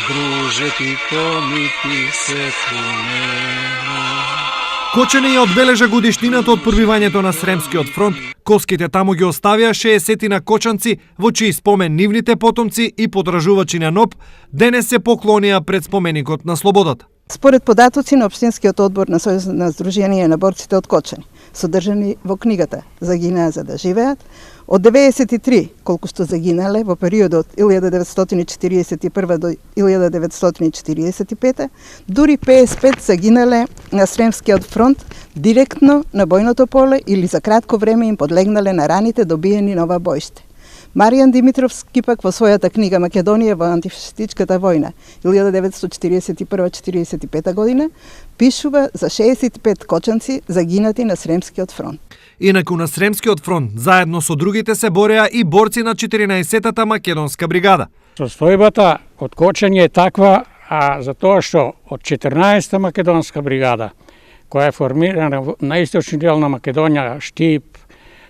Друже, ти ми се спомена. Кочани ја одбележа годишнината од пробивањето на Сремскиот фронт. Коските таму ги оставија 60 на кочанци, во чиј спомен нивните потомци и потражувачи на НОП денес се поклонија пред споменикот на слободата. Според податоци на Општинскиот одбор на Сојуз на Сдружение на борците од Кочани, содржани во книгата "Загинаа за да живеат", од 93 колку што загинале во периодот 1941 до 1945, дури 55 загинале на Сремскиот фронт директно на бојното поле или за кратко време им подлегнале на раните добиени на ова бојште. Маријан Димитровски пак во својата книга "Македонија во антифашистичката војна" 1941-45 година пишува за 65 кочанци загинати на Сремскиот фронт. Инаку на Сремскиот фронт заедно со другите се бореа и борци на 14-та македонска бригада. Состојбата од Кочани е таква, затоа што од 14-та македонска бригада, која е формирана на источни дел на Македонија, Штип,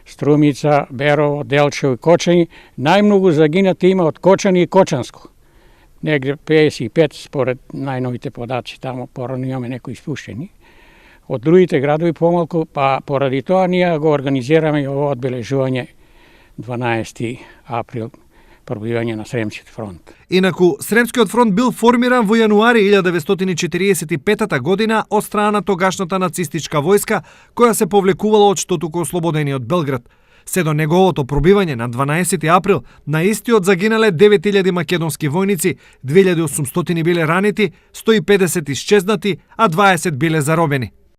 Струмица, Берово, Делчево и Кочани, најмногу загинати има од Кочани и Кочанско. Негде 55 според најновите подаци, тамо порано имаме некои испуштени. Од другите градови помалку, па поради тоа ние го организираме и ово одбележување 12 април, пробивање на Сремскиот фронт. Инаку, Сремскиот фронт бил формиран во јануари 1945 година од страна на тогашната нацистичка војска, која се повлекувала од штотуко ослободениот Белград. Се до неговото пробивање на 12 април, на истиот загинале 9000 македонски војници, 2800 биле ранети, 150 исчезнати, а 20 биле заробени.